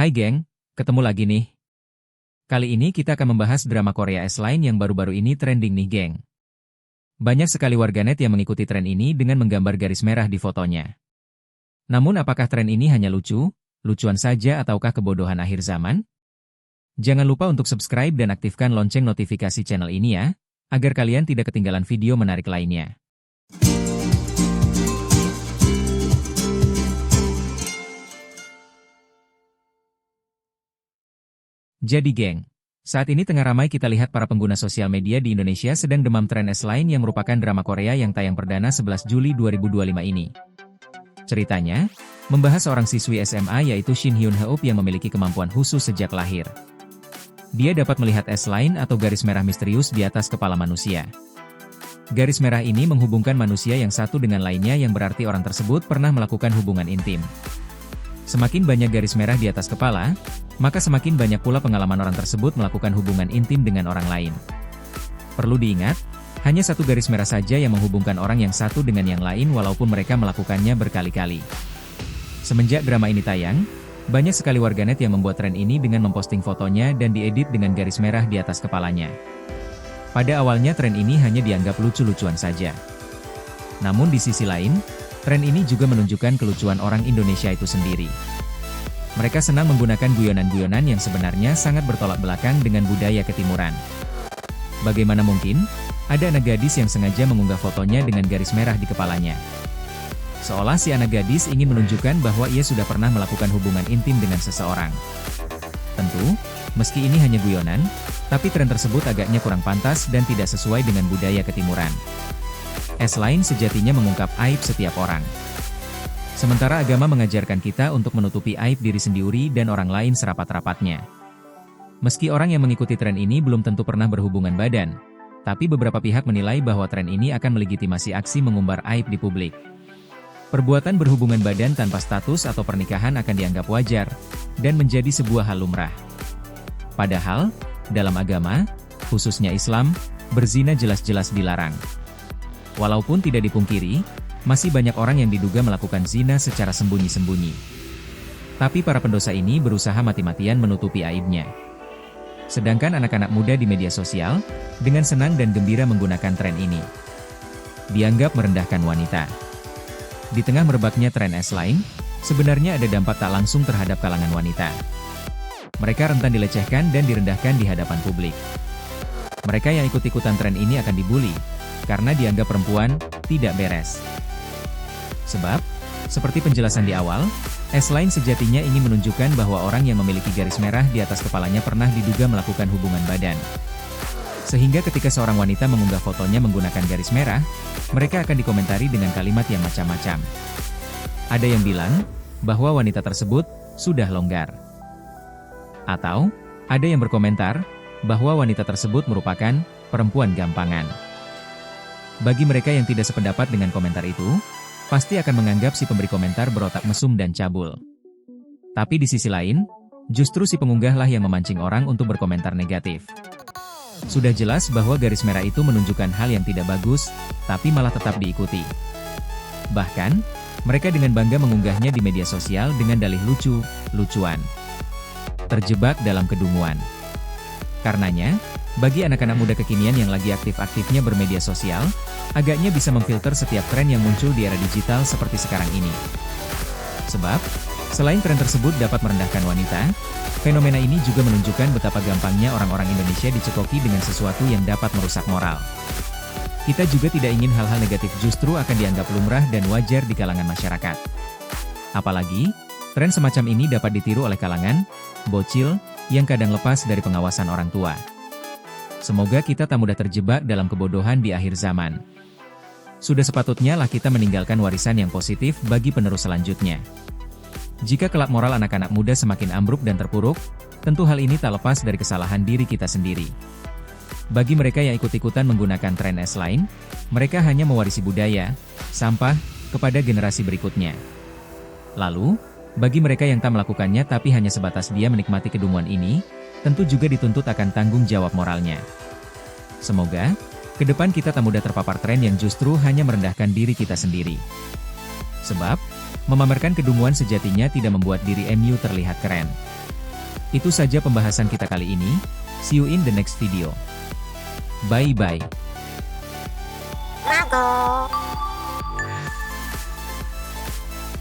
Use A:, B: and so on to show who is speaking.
A: Hai geng, ketemu lagi nih. Kali ini kita akan membahas drama Korea S-Line yang baru-baru ini trending nih geng. Banyak sekali warganet yang mengikuti tren ini dengan menggambar garis merah di fotonya. Namun apakah tren ini hanya lucuan saja ataukah kebodohan akhir zaman? Jangan lupa untuk subscribe dan aktifkan lonceng notifikasi channel ini ya, agar kalian tidak ketinggalan video menarik lainnya. Jadi geng, saat ini tengah ramai kita lihat para pengguna sosial media di Indonesia sedang demam tren S-Line yang merupakan drama Korea yang tayang perdana 11 Juli 2025 ini. Ceritanya, membahas seorang siswi SMA yaitu Shin Hyun Heup yang memiliki kemampuan khusus sejak lahir. Dia dapat melihat S-Line atau garis merah misterius di atas kepala manusia. Garis merah ini menghubungkan manusia yang satu dengan lainnya yang berarti orang tersebut pernah melakukan hubungan intim. Semakin banyak garis merah di atas kepala, maka semakin banyak pula pengalaman orang tersebut melakukan hubungan intim dengan orang lain. Perlu diingat, hanya satu garis merah saja yang menghubungkan orang yang satu dengan yang lain walaupun mereka melakukannya berkali-kali. Semenjak drama ini tayang, banyak sekali warganet yang membuat tren ini dengan memposting fotonya dan diedit dengan garis merah di atas kepalanya. Pada awalnya tren ini hanya dianggap lucu-lucuan saja. Namun di sisi lain, tren ini juga menunjukkan kelucuan orang Indonesia itu sendiri. Mereka senang menggunakan guyonan-guyonan yang sebenarnya sangat bertolak belakang dengan budaya ketimuran. Bagaimana mungkin, ada anak gadis yang sengaja mengunggah fotonya dengan garis merah di kepalanya. Seolah si anak gadis ingin menunjukkan bahwa ia sudah pernah melakukan hubungan intim dengan seseorang. Tentu, meski ini hanya guyonan, tapi tren tersebut agaknya kurang pantas dan tidak sesuai dengan budaya ketimuran. S-Line sejatinya mengungkap aib setiap orang. Sementara agama mengajarkan kita untuk menutupi aib diri sendiri dan orang lain serapat-rapatnya. Meski orang yang mengikuti tren ini belum tentu pernah berhubungan badan, tapi beberapa pihak menilai bahwa tren ini akan melegitimasi aksi mengumbar aib di publik. Perbuatan berhubungan badan tanpa status atau pernikahan akan dianggap wajar, dan menjadi sebuah hal lumrah. Padahal, dalam agama, khususnya Islam, berzina jelas-jelas dilarang. Walaupun tidak dipungkiri, masih banyak orang yang diduga melakukan zina secara sembunyi-sembunyi. Tapi para pendosa ini berusaha mati-matian menutupi aibnya. Sedangkan anak-anak muda di media sosial, dengan senang dan gembira menggunakan tren ini. Dianggap merendahkan wanita. Di tengah merebaknya tren S-Line, sebenarnya ada dampak tak langsung terhadap kalangan wanita. Mereka rentan dilecehkan dan direndahkan di hadapan publik. Mereka yang ikut-ikutan tren ini akan dibully, karena dianggap perempuan tidak beres. Sebab, seperti penjelasan di awal, S-Line sejatinya ingin menunjukkan bahwa orang yang memiliki garis merah di atas kepalanya pernah diduga melakukan hubungan badan. Sehingga ketika seorang wanita mengunggah fotonya menggunakan garis merah, mereka akan dikomentari dengan kalimat yang macam-macam. Ada yang bilang, bahwa wanita tersebut sudah longgar. Atau, ada yang berkomentar, bahwa wanita tersebut merupakan perempuan gampangan. Bagi mereka yang tidak sependapat dengan komentar itu, pasti akan menganggap si pemberi komentar berotak mesum dan cabul. Tapi di sisi lain, justru si pengunggahlah yang memancing orang untuk berkomentar negatif. Sudah jelas bahwa garis merah itu menunjukkan hal yang tidak bagus, tapi malah tetap diikuti. Bahkan, mereka dengan bangga mengunggahnya di media sosial dengan dalih lucuan. Terjebak dalam kedunguan. Karenanya, bagi anak-anak muda kekinian yang lagi aktif-aktifnya bermedia sosial, agaknya bisa memfilter setiap tren yang muncul di era digital seperti sekarang ini. Sebab, selain tren tersebut dapat merendahkan wanita, fenomena ini juga menunjukkan betapa gampangnya orang-orang Indonesia dicekoki dengan sesuatu yang dapat merusak moral. Kita juga tidak ingin hal-hal negatif justru akan dianggap lumrah dan wajar di kalangan masyarakat. Apalagi, tren semacam ini dapat ditiru oleh kalangan bocil yang kadang lepas dari pengawasan orang tua. Semoga kita tak mudah terjebak dalam kebodohan di akhir zaman. Sudah sepatutnya lah kita meninggalkan warisan yang positif bagi penerus selanjutnya. Jika kelak moral anak-anak muda semakin ambruk dan terpuruk, tentu hal ini tak lepas dari kesalahan diri kita sendiri. Bagi mereka yang ikut-ikutan menggunakan tren S-Line, mereka hanya mewarisi budaya, sampah, kepada generasi berikutnya. Lalu, bagi mereka yang tak melakukannya tapi hanya sebatas dia menikmati kedunguan ini, tentu juga dituntut akan tanggung jawab moralnya. Semoga, ke depan kita tak mudah terpapar tren yang justru hanya merendahkan diri kita sendiri. Sebab, memamerkan kedunguan sejatinya tidak membuat diri MU terlihat keren. Itu saja pembahasan kita kali ini. See you in the next video. Bye-bye.
B: Mago.